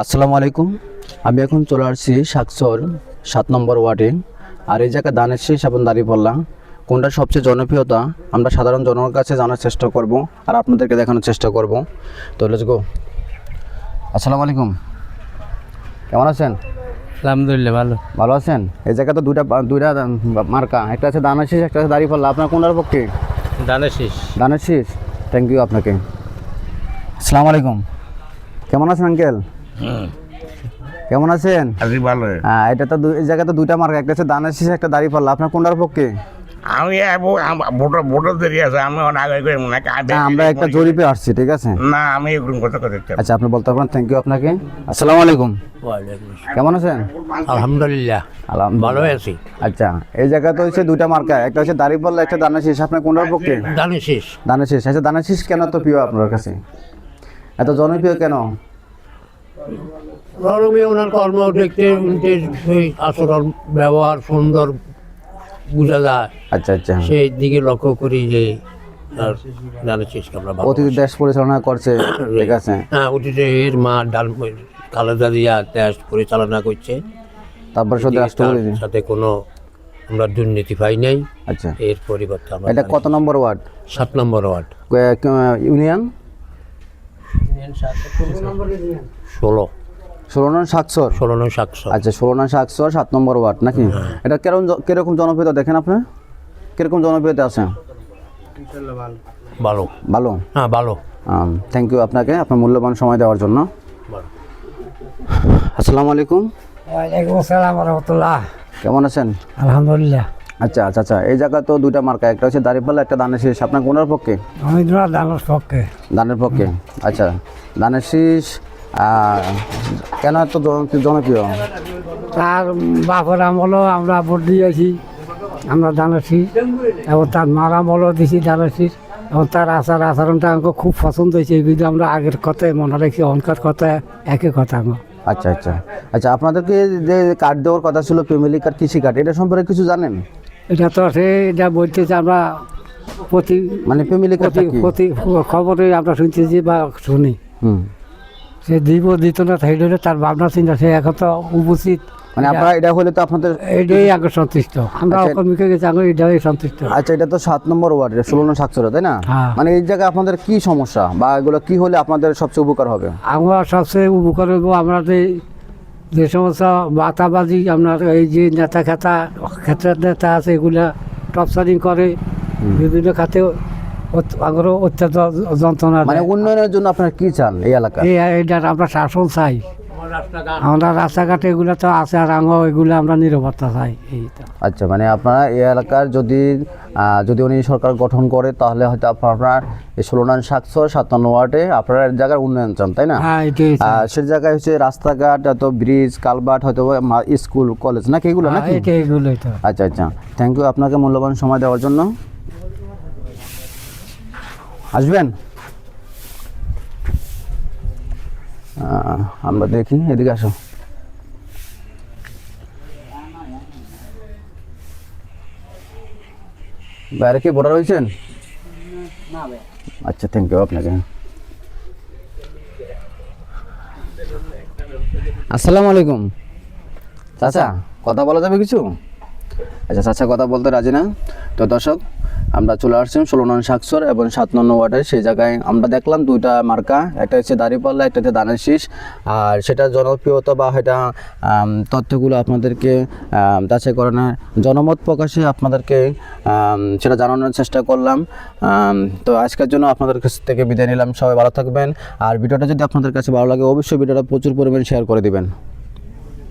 আসসালামু আলাইকুম। আমি এখন চলে আসছি শাকচর 7 নম্বর ওয়ার্ডে। আর এই জায়গায় ধানের শীষ এবং দাঁড়িপাল্লা কোনটা সবচেয়ে জনপ্রিয়তা আমরা সাধারণ জনগণের কাছে জানার চেষ্টা করব আর আপনাদেরকে দেখানোর চেষ্টা করব। তো লেটস গো। আসসালামু আলাইকুম, কেমন আছেন? আলহামদুলিল্লাহ ভালো আছেন? এই জায়গায় তো দুইটা মার্কা, একটা আছে ধানের শীষ, একটা আছে দাঁড়িপাল্লা। আপনার কোনটার পক্ষে? ধানের শীষ। থ্যাংক ইউ আপনাকে। আসসালামু আলাইকুম, কেমন আছেন আঙ্কেল? কেমন আছেন? ভালো। হ্যাঁ, এটা তো এই জায়গায় তো দুইটা মার্কা, একটা হচ্ছে ধানের শীষ, একটা দাঁড়িপাল্লা। আপনার কোনটার পক্ষে? আমি ভোটার দেরি আছে, আমি আমরা একটা জরিপে আসছি, ঠিক আছে? না, আমি এরকম কথা কথা। আচ্ছা, আপনি বলতে পারেন। থ্যাংক ইউ আপনাকে। আসসালামু আলাইকুম, কেমন আছেন? আলহামদুলিল্লাহ ভালো আছি। আচ্ছা, এই জায়গা তো হচ্ছে দুইটা মার্কা, একটা হচ্ছে দাঁড়িপাল্লা, একটা ধানের শীষ। আপনার কোনটার পক্ষে? ধানের শীষ। ধানের শীষ। আচ্ছা, ধানের শীষ কেন এত প্রিয় আপনার কাছে, এত জনপ্রিয় কেন? গরমে ওনার কর্ম দেখতে সেই আচরণ ব্যবহার সুন্দর বোঝা যায়। আচ্ছা আচ্ছা, সেই দিকে লক্ষ্য করি যে ধানের শীষকে আমরা অতীত দেশ পরিচালনা করছে, ঠিক আছে? হ্যাঁ, অতীতে এর মা খালেদা জিয়া দেশ পরিচালনা করছে, তারপর শুধু রাষ্ট্রপতি সাথে কোনো আমরা দুর্নীতি পাই নাই। আচ্ছা, এর পরিবর্তে আমরা এটা কত নম্বর ওয়ার্ড? 7 নম্বর ওয়ার্ড। ইউনিয়ন 16 নং শাকচর। 16 নং শাকচর। আচ্ছা, 16 নং শাকচর 7 নম্বর ওয়ার্ড নাকি? এটা কিরকম জনপ্রিয়তা দেখেন আপনি? কিরকম জনপ্রিয়তা আছে? ভালো ভালো। হ্যাঁ ভালো। থ্যাংক ইউ আপনাকে, আপনার মূল্যবান সময় দেওয়ার জন্য। আসসালামু আলাইকুম। ওয়ালাইকুম আসসালাম রহমতুল্লাহ। কেমন আছেন? আলহামদুলিল্লাহ। আচ্ছা আচ্ছা আচ্ছা, এই জায়গা তো দুইটা মার্কা, একটা হচ্ছে দাঁড়িপাল্লা, একটা ধানের শীষ। আপনার কোনার পক্ষে? আমি ধানের পক্ষে। ধানের পক্ষে। আচ্ছা, ধানের শীষ কেন এত জনপ্রিয়? তার বাপের আমলও আমরা ভোট দিয়েছি, আমরা ধানের শীষ, এবং তার মার আমলও দিয়েছি ধানের শীষ, এবং তার আচরণটা আমাকে খুব পছন্দ হয়েছে। কিন্তু আমরা আগের কথায় মনে রাখি, অনকার কথা একই কথা আমার। আচ্ছা আচ্ছা আচ্ছা, আপনাদেরকে যে কার্ড দেওয়ার কথা ছিল, ফ্যামিলি কার্ড, কৃষি কার্ড, এটা সম্পর্কে কিছু জানেন? এটা তো এটা বলতেছে আমরা মানে ফ্যামিলি কার্ড প্রতি খবরে আমরা শুনতেছি বা শুনি। সে দিত না, তার ভাবনা চিন্তা, সে এখন তো উপস্থিত। মানে আপনারা এটা হলে তো আপনাদের এটাই আগে সন্তুষ্ট, আমরা অকর্মীকে গেছি আগে এটাই সন্তুষ্ট। আচ্ছা, এটা তো 7 নম্বর ওয়ার্ড, 16 নং শাকচরে, তাই না? মানে এই জায়গায় আপনাদের কি সমস্যা বা এগুলো কি হলে আপনাদের সবচেয়ে উপকার হবে? আমরা সবচেয়ে উপকার হইব, আমরা যে সমস্ত বাতাবাজি, আপনার এই যে ক্ষেত্রের নেতা আছে, এগুলা টপসারিং করে বিভিন্ন খাতে অত্যন্ত যন্ত্রণা। মানে উন্নয়নের জন্য আপনারা কি চান এই এলাকা? এইটার আমরা শাসন চাই, আমরা রাস্তাঘাটে এগুলো তো আছে, আর এগুলো আমরা নিরাপত্তা চাই। এই তো। আচ্ছা, মানে আপনারা এই এলাকার যদি উনি সরকার গঠন করে, তাহলে হয়তো আপনার এই 16 নং শাকচর 7 নম্বর ওয়ার্ডে আপনারা এক জায়গার উন্নয়ন চান, তাই না? হ্যাঁ, এটাই। সে জায়গায় হচ্ছে রাস্তাঘাট, হয়তো ব্রিজ, কালভার্ট, হয়তো স্কুল, কলেজ নাকি এগুলো নাকি? এগুলোই তো। আচ্ছা আচ্ছা, থ্যাংক ইউ আপনাকে মূল্যবান সময় দেওয়ার জন্য। আসবেন, আমরা দেখি, এদিকে আসো। বাইরে কি ভোটার হয়েছেন? আচ্ছা, থ্যাংক ইউ আপনাকে। আসসালামু আলাইকুম। চাচা, কথা বলা যাবে কিছু? আচ্ছা, চাচা কথা বলতে রাজি না। তো দর্শক, আমরা চলে আসছি 16 নং শাকচর এবং 7 নম্বর ওয়ার্ডের। সেই জায়গায় আমরা দেখলাম দুইটা মার্কা, একটা হচ্ছে দাঁড়িপাল্লা, একটা হচ্ছে ধানের শীষ। আর সেটা জনপ্রিয়তা বা সেটা তথ্যগুলো আপনাদেরকে যাচাই করানোর, জনমত প্রকাশে আপনাদেরকে সেটা জানানোর চেষ্টা করলাম। তো আজকের জন্য আপনাদের কাছ থেকে বিদায় নিলাম। সবাই ভালো থাকবেন। আর ভিডিওটা যদি আপনাদের কাছে ভালো লাগে, অবশ্যই ভিডিওটা প্রচুর পরিমাণে শেয়ার করে দিবেন।